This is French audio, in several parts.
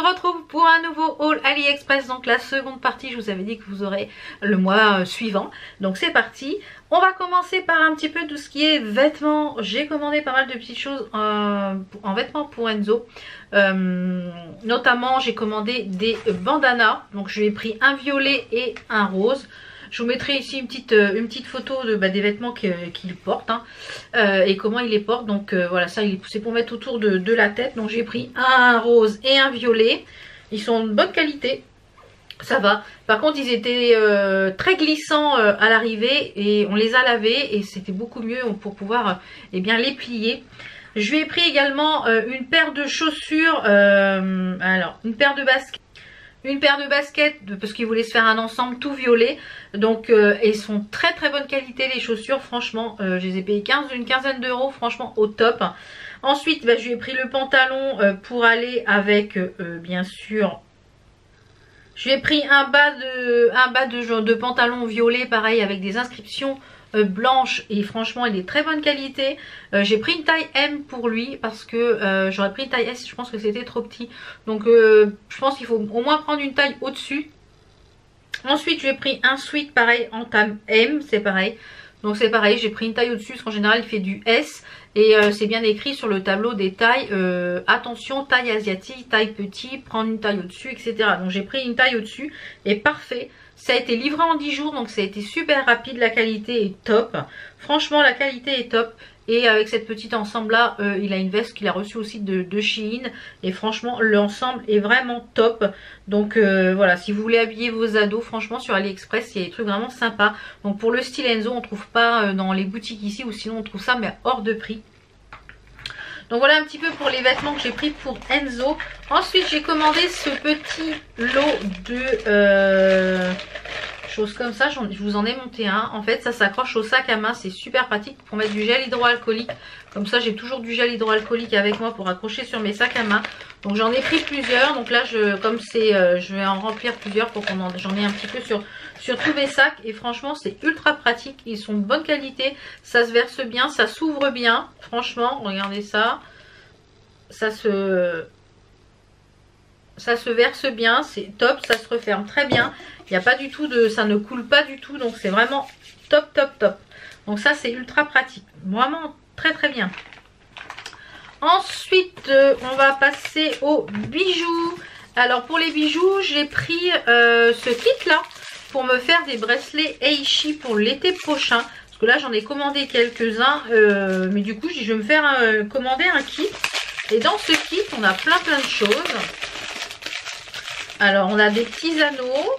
retrouve pour un nouveau haul AliExpress. Donc la seconde partie, je vous avais dit que vous aurez le mois suivant. Donc c'est parti. On va commencer par un petit peu tout ce qui est vêtements. J'ai commandé pas mal de petites choses en vêtements pour Enzo. Notamment j'ai commandé des bandanas. Donc je lui ai pris un violet et un rose. Je vous mettrai ici une petite photo de, des vêtements qu'il porte et comment il les porte. Donc voilà, ça c'est pour mettre autour de la tête. Donc j'ai pris un rose et un violet. Ils sont de bonne qualité, ça va. Par contre ils étaient très glissants à l'arrivée et on les a lavés et c'était beaucoup mieux pour pouvoir bien les plier. Je lui ai pris également une paire de chaussures, alors une paire de baskets. Une paire de baskets parce qu'il voulait se faire un ensemble tout violet. Donc elles sont très bonne qualité les chaussures. Franchement je les ai payées une quinzaine d'euros. Franchement au top. Ensuite je lui ai pris le pantalon pour aller avec bien sûr. Je lui ai pris un bas de pantalon violet pareil avec des inscriptions blanche et franchement il est très bonne qualité. J'ai pris une taille M pour lui parce que j'aurais pris une taille S, je pense que c'était trop petit, donc je pense qu'il faut au moins prendre une taille au dessus. Ensuite j'ai pris un sweat pareil en taille M, c'est pareil, donc c'est pareil, j'ai pris une taille au dessus parce qu'en général il fait du S et c'est bien écrit sur le tableau des tailles, attention taille asiatique, taille petit, prendre une taille au dessus, etc. Donc j'ai pris une taille au dessus et parfait. Ça a été livré en 10 jours, donc ça a été super rapide, la qualité est top. Franchement la qualité est top. Et avec cette petite ensemble là, il a une veste qu'il a reçue aussi de Shein. Et franchement l'ensemble est vraiment top. Donc voilà, si vous voulez habiller vos ados, franchement sur AliExpress il y a des trucs vraiment sympas. Donc pour le style Enzo on ne trouve pas dans les boutiques ici, ou sinon on trouve ça mais hors de prix. Donc voilà un petit peu pour les vêtements que j'ai pris pour Enzo. Ensuite j'ai commandé ce petit lot de choses comme ça. Je vous en ai monté un. En fait ça s'accroche au sac à main. C'est super pratique pour mettre du gel hydroalcoolique. Comme ça j'ai toujours du gel hydroalcoolique avec moi pour accrocher sur mes sacs à main. Donc j'en ai pris plusieurs. Donc là je vais en remplir plusieurs pour j'en ai un petit peu sur tous mes sacs. Et franchement c'est ultra pratique. Ils sont de bonne qualité. Ça se verse bien. Ça s'ouvre bien. Franchement regardez ça. Ça se verse bien. C'est top. Ça se referme très bien. Il n'y a pas du tout ça ne coule pas du tout. Donc c'est vraiment top. Donc ça c'est ultra pratique. Vraiment très bien. Ensuite on va passer aux bijoux. Alors pour les bijoux j'ai pris ce kit là pour me faire des bracelets Eishi pour l'été prochain. Parce que là j'en ai commandé quelques-uns. Mais du coup je vais me faire commander un kit. Et dans ce kit on a plein de choses. Alors on a des petits anneaux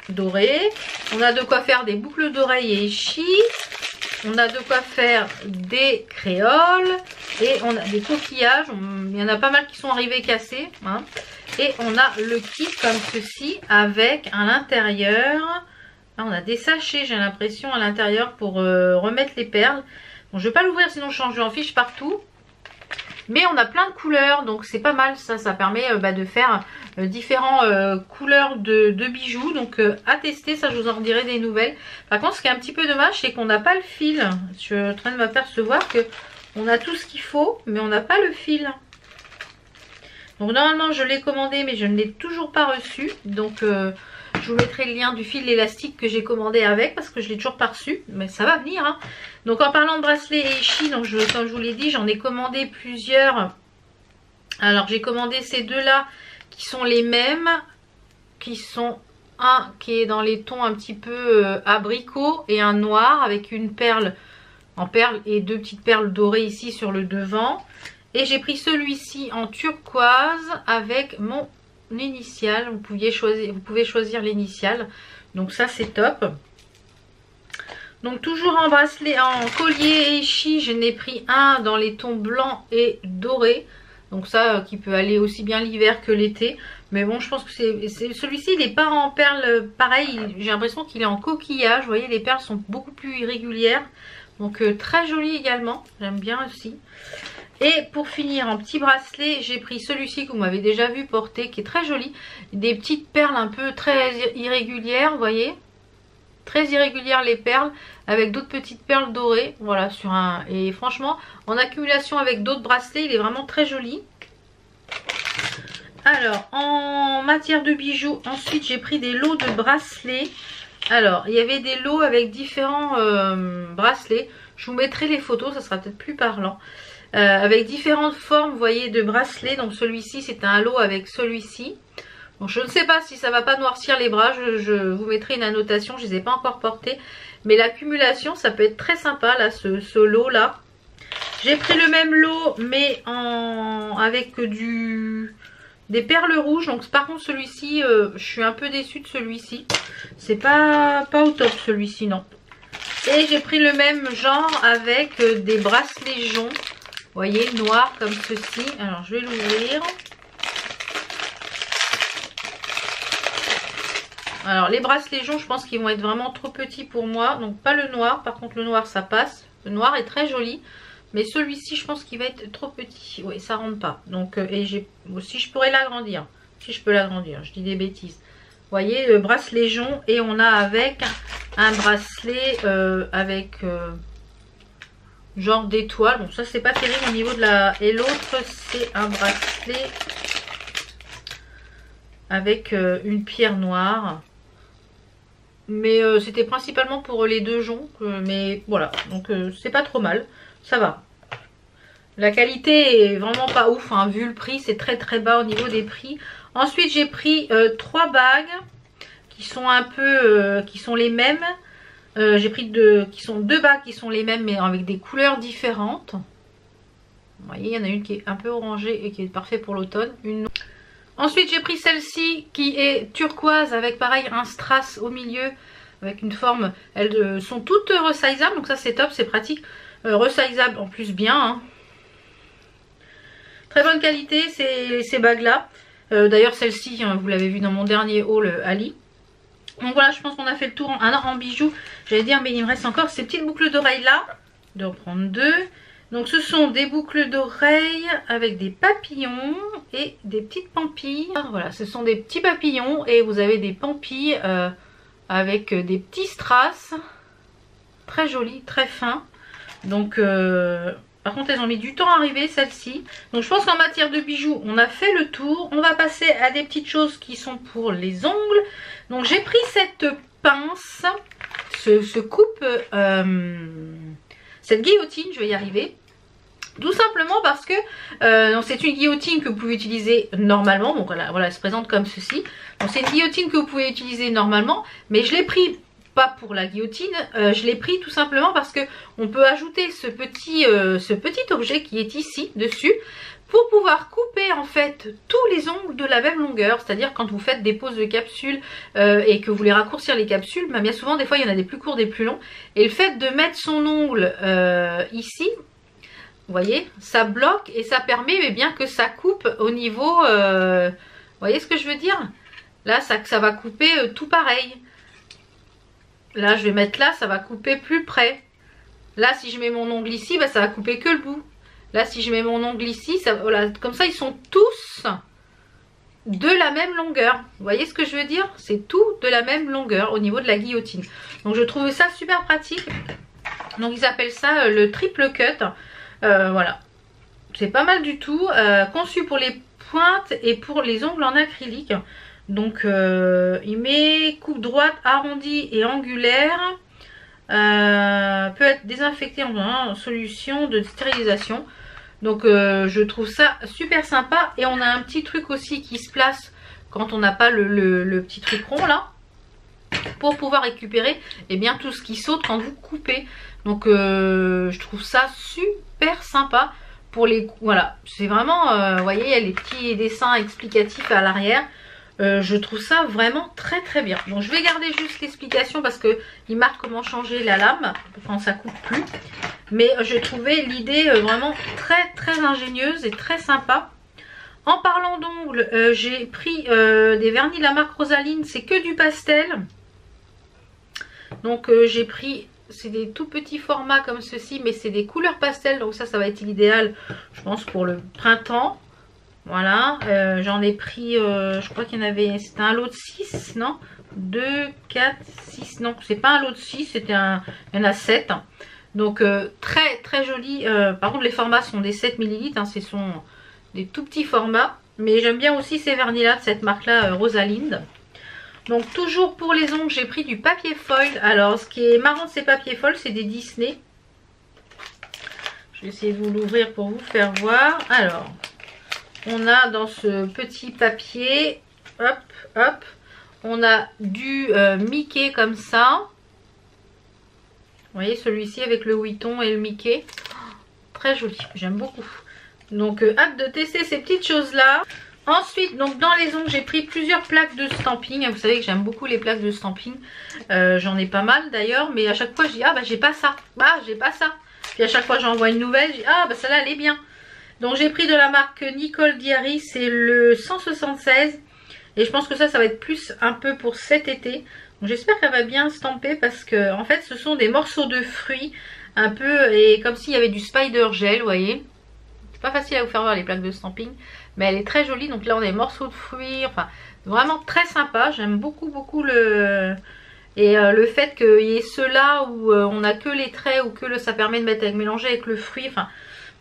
dorés. On a de quoi faire des boucles d'oreilles Eishi. On a de quoi faire des créoles. Et on a des coquillages. Il y en a pas mal qui sont arrivés cassés. Et on a le kit comme ceci avec à l'intérieur. On a des sachets j'ai l'impression à l'intérieur pour remettre les perles. Bon, je ne vais pas l'ouvrir sinon je en fiche partout. Mais on a plein de couleurs donc c'est pas mal ça. Ça permet de faire différentes couleurs de bijoux. Donc à tester, ça je vous en redirai des nouvelles. Par contre ce qui est un petit peu dommage c'est qu'on n'a pas le fil. Je suis en train de m'apercevoir que on a tout ce qu'il faut mais on n'a pas le fil. Donc normalement je l'ai commandé mais je ne l'ai toujours pas reçu. Donc je vous mettrai le lien du fil élastique que j'ai commandé avec parce que je l'ai toujours pas reçu. Mais ça va venir. Donc en parlant de bracelets Eishi, donc comme je vous l'ai dit, j'en ai commandé plusieurs. Alors j'ai commandé ces deux là qui sont les mêmes. Qui sont un qui est dans les tons un petit peu abricot et un noir avec une perle en perle et deux petites perles dorées ici sur le devant. Et j'ai pris celui-ci en turquoise avec mon initiale. Vous pouvez choisir l'initiale. Donc ça c'est top. Donc toujours en bracelet, en collier Eishi, je n'ai pris un dans les tons blancs et dorés. Donc ça qui peut aller aussi bien l'hiver que l'été. Mais bon je pense que celui-ci il n'est pas en perles pareil. J'ai l'impression qu'il est en coquillage. Vous voyez les perles sont beaucoup plus irrégulières. Donc très joli également. J'aime bien aussi. Et pour finir en petit bracelet j'ai pris celui-ci que vous m'avez déjà vu porter qui est très joli. Des petites perles un peu très irrégulières vous voyez. Très irrégulières les perles avec d'autres petites perles dorées. Voilà sur un. Et franchement en accumulation avec d'autres bracelets il est vraiment très joli. Alors, en matière de bijoux, ensuite j'ai pris des lots de bracelets. Alors, il y avait des lots avec différents bracelets. Je vous mettrai les photos, ça sera peut-être plus parlant. Avec différentes formes, vous voyez, de bracelets. Donc celui-ci, c'est un lot avec celui-ci. Donc je ne sais pas si ça va pas noircir les bras. Je vous mettrai une annotation, je ne les ai pas encore portés. Mais l'accumulation, ça peut être très sympa, là, ce lot-là. J'ai pris le même lot, mais avec des perles rouges. Donc par contre, celui-ci, je suis un peu déçue de celui-ci. C'est pas au top, celui-ci, non. Et j'ai pris le même genre avec des bracelets joncs. Vous voyez, noirs comme ceci. Alors, je vais l'ouvrir. Alors, les bracelets joncs, je pense qu'ils vont être vraiment trop petits pour moi. Donc, pas le noir. Par contre, le noir, ça passe. Le noir est très joli. Mais celui-ci, je pense qu'il va être trop petit. Oui, ça rentre pas. Donc, et j'ai aussi, je pourrais l'agrandir. Si je peux l'agrandir, je dis des bêtises. Vous voyez, le bracelet jonc. Et on a avec un bracelet avec... genre d'étoile. Bon, ça c'est pas terrible au niveau de la... Et l'autre c'est un bracelet avec une pierre noire. Mais c'était principalement pour les deux joncs. Mais voilà, donc c'est pas trop mal. Ça va. La qualité est vraiment pas ouf, hein, vu le prix. C'est très très bas au niveau des prix. Ensuite j'ai pris 3 bagues qui sont un peu... qui sont les mêmes. J'ai pris deux bagues qui sont les mêmes mais avec des couleurs différentes. Vous voyez, il y en a une qui est un peu orangée et qui est parfaite pour l'automne. Ensuite, j'ai pris celle-ci qui est turquoise avec pareil un strass au milieu avec une forme. Elles sont toutes resizables, donc ça c'est top, c'est pratique. Resizables en plus bien. Hein. Très bonne qualité ces bagues-là. D'ailleurs, celle-ci, vous l'avez vu dans mon dernier haul Ali. Donc voilà, je pense qu'on a fait le tour en bijoux. J'allais dire, mais il me reste encore ces petites boucles d'oreilles là. Je vais en prendre 2. Donc ce sont des boucles d'oreilles avec des papillons et des petites pampilles. Voilà, ce sont des petits papillons et vous avez des pampilles avec des petits strass. Très jolis, très fins. Donc par contre elles ont mis du temps à arriver celles-ci. Donc je pense qu'en matière de bijoux on a fait le tour. On va passer à des petites choses qui sont pour les ongles. Donc j'ai pris cette pince, ce coupe, cette guillotine, je vais y arriver. Tout simplement parce que c'est une guillotine que vous pouvez utiliser normalement. Donc voilà, elle se présente comme ceci. Donc c'est une guillotine que vous pouvez utiliser normalement. Mais je l'ai pris pas pour la guillotine, je l'ai pris tout simplement parce que on peut ajouter ce petit objet qui est ici dessus. Pour pouvoir couper en fait tous les ongles de la même longueur, c'est-à-dire quand vous faites des poses de capsules et que vous voulez raccourcir les capsules, bien souvent des fois il y en a des plus courts, des plus longs. Et le fait de mettre son ongle ici, vous voyez, ça bloque et ça permet bien que ça coupe au niveau, vous voyez ce que je veux dire? Là ça va couper tout pareil. Là je vais mettre là, ça va couper plus près. Là si je mets mon ongle ici, ça va couper que le bout. Là, si je mets mon ongle ici, voilà, comme ça, ils sont tous de la même longueur. Vous voyez ce que je veux dire? C'est tout de la même longueur au niveau de la guillotine. Donc, je trouve ça super pratique. Donc, ils appellent ça le triple cut. Voilà. C'est pas mal du tout. Conçu pour les pointes et pour les ongles en acrylique. Donc, il met coupe droite, arrondie et angulaire. Peut être désinfecté en solution de stérilisation. Donc je trouve ça super sympa. Et on a un petit truc aussi qui se place quand on n'a pas le petit truc rond là, pour pouvoir récupérer tout ce qui saute quand vous coupez. Donc je trouve ça super sympa pour les... Voilà, c'est vraiment, vous voyez, il y a les petits dessins explicatifs à l'arrière. Je trouve ça vraiment très très bien. Donc je vais garder juste l'explication parce que il marque comment changer la lame quand ça coupe plus. Mais j'ai trouvé l'idée vraiment très très ingénieuse et très sympa. En parlant d'ongles, j'ai pris des vernis de la marque Rosaline. C'est que du pastel. Donc j'ai pris, c'est des tout petits formats comme ceci, mais c'est des couleurs pastel. Donc ça va être l'idéal, je pense, pour le printemps. Voilà, j'en ai pris, je crois qu'il y en avait, c'était un lot de 6, non 2, 4, 6, non, c'est pas un lot de 6, c'était il y en a 7. Donc très très joli, par contre les formats sont des 7 ml, ce sont des tout petits formats. Mais j'aime bien aussi ces vernis-là de cette marque-là, Rosalind. Donc toujours pour les ongles, j'ai pris du papier foil. Alors ce qui est marrant de ces papiers foil, c'est des Disney. Je vais essayer de vous l'ouvrir pour vous faire voir. Alors, on a dans ce petit papier, hop, hop, on a du Mickey comme ça. Vous voyez celui-ci avec le Vuitton et le Mickey. Très joli, j'aime beaucoup. Donc hâte de tester ces petites choses-là. Ensuite, donc dans les ongles, j'ai pris plusieurs plaques de stamping. Vous savez que j'aime beaucoup les plaques de stamping. J'en ai pas mal d'ailleurs, mais à chaque fois je dis ah bah j'ai pas ça, bah j'ai pas ça. Puis à chaque fois j'en vois une nouvelle, je dis ah bah celle-là elle est bien. Donc j'ai pris de la marque Nicole Diary, c'est le 176. Et je pense que ça va être plus un peu pour cet été. Donc j'espère qu'elle va bien stamper parce que en fait ce sont des morceaux de fruits un peu et comme s'il y avait du spider gel, vous voyez. C'est pas facile à vous faire voir les plaques de stamping, mais elle est très jolie. Donc là on a des morceaux de fruits, enfin vraiment très sympa. J'aime beaucoup le... Et le fait qu'il y ait ceux-là où on a que les traits ou que ça permet de mélanger avec le fruit. Enfin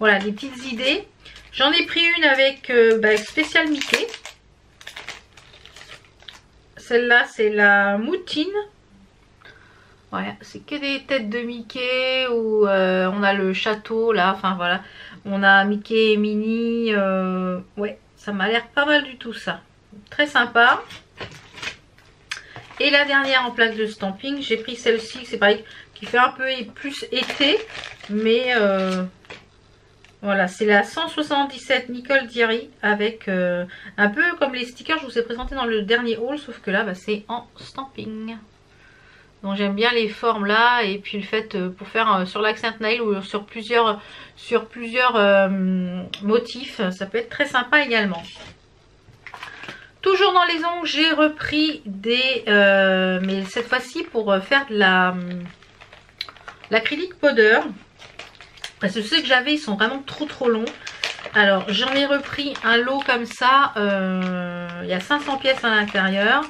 voilà, des petites idées. J'en ai pris une avec spécial Mickey. Celle-là c'est la moutine. Ouais, c'est que des têtes de Mickey où on a le château là. Enfin voilà, on a Mickey et Minnie. Ouais, ça m'a l'air pas mal du tout ça. Très sympa. Et la dernière en plaque de stamping, j'ai pris celle-ci, c'est pareil, qui fait un peu plus été, mais voilà, c'est la 177 Nicole Diary avec un peu comme les stickers que je vous ai présenté dans le dernier haul, sauf que là, c'est en stamping. Donc j'aime bien les formes là, et puis le fait pour faire sur l'accent nail ou sur plusieurs motifs, ça peut être très sympa également. Toujours dans les ongles, j'ai repris des... mais cette fois-ci pour faire de l'acrylique powder. Parce que ceux que j'avais, ils sont vraiment trop longs. Alors, j'en ai repris un lot comme ça. Il y a 500 pièces à l'intérieur.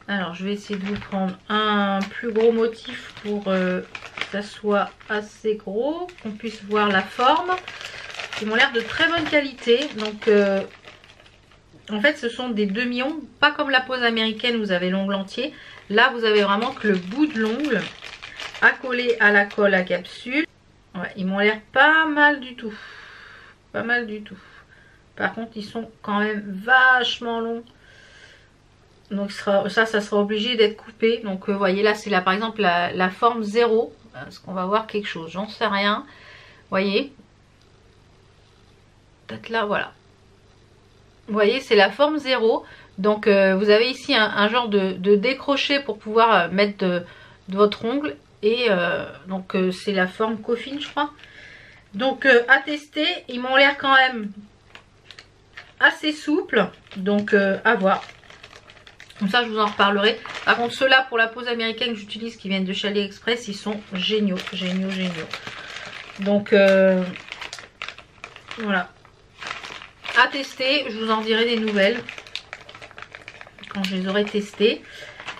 Alors, je vais essayer de vous prendre un plus gros motif pour que ça soit assez gros. Qu'on puisse voir la forme. Ils m'ont l'air de très bonne qualité. Donc... en fait ce sont des demi-ongles, pas comme la pose américaine où vous avez l'ongle entier. Là vous avez vraiment que le bout de l'ongle accolé à la colle à capsule. Ouais, ils m'ont l'air pas mal du tout. Pas mal du tout. Par contre ils sont quand même vachement longs. Donc ça sera obligé d'être coupé. Donc vous voyez là c'est là par exemple la forme 0. Est-ce qu'on va voir quelque chose? J'en sais rien. Vous voyez? Peut-être là, voilà. Vous voyez, c'est la forme 0. Donc vous avez ici un genre de décroché pour pouvoir mettre de votre ongle. Et donc c'est la forme coffin je crois. Donc à tester, ils m'ont l'air quand même assez souples. Donc à voir. Comme ça je vous en reparlerai. Par contre ceux-là pour la pose américaine que j'utilise qui viennent de chez AliExpress, ils sont géniaux. Donc voilà. À tester, je vous en dirai des nouvelles quand je les aurai testées.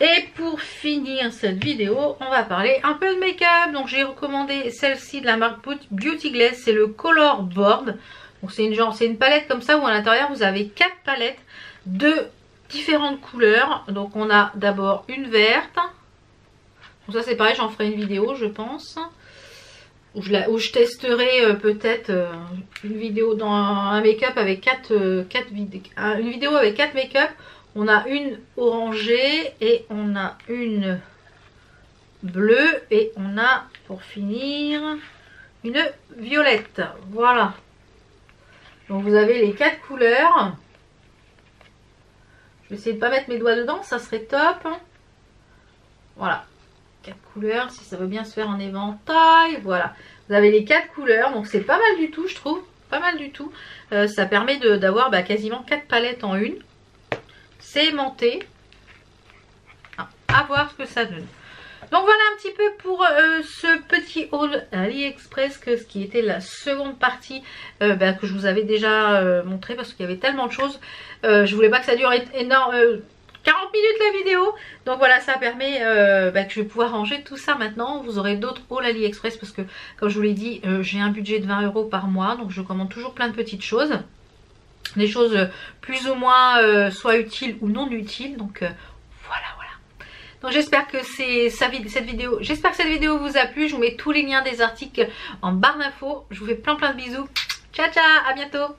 Et pour finir cette vidéo, on va parler un peu de make-up. Donc j'ai recommandé celle-ci de la marque Beauty Glaze, c'est le Color Board. Donc c'est une palette comme ça où à l'intérieur vous avez 4 palettes de différentes couleurs. Donc on a d'abord une verte. Donc ça c'est pareil, j'en ferai une vidéo je pense. Où je testerai peut-être une vidéo dans un make-up avec une vidéo avec 4 make-up. On a une orangée et on a une bleue et on a pour finir une violette. Voilà. Donc vous avez les 4 couleurs. Je vais essayer de ne pas mettre mes doigts dedans, ça serait top. Voilà. 4 couleurs, si ça veut bien se faire en éventail, voilà. Vous avez les 4 couleurs, donc c'est pas mal du tout je trouve, pas mal du tout. Ça permet d'avoir quasiment 4 palettes en une. C'est aimanté. À voir ce que ça donne. Donc voilà un petit peu pour ce petit haul AliExpress, ce qui était la seconde partie que je vous avais déjà montré parce qu'il y avait tellement de choses. Je voulais pas que ça dure énorme. 40 minutes la vidéo. Donc voilà, ça permet que je vais pouvoir ranger tout ça maintenant. Vous aurez d'autres hauls AliExpress parce que comme je vous l'ai dit, j'ai un budget de 20 € par mois. Donc je commande toujours plein de petites choses. des choses plus ou moins soit utiles ou non utiles. Donc voilà. Donc j'espère que cette vidéo vous a plu. Je vous mets tous les liens des articles en barre d'infos. Je vous fais plein de bisous. Ciao ciao, à bientôt.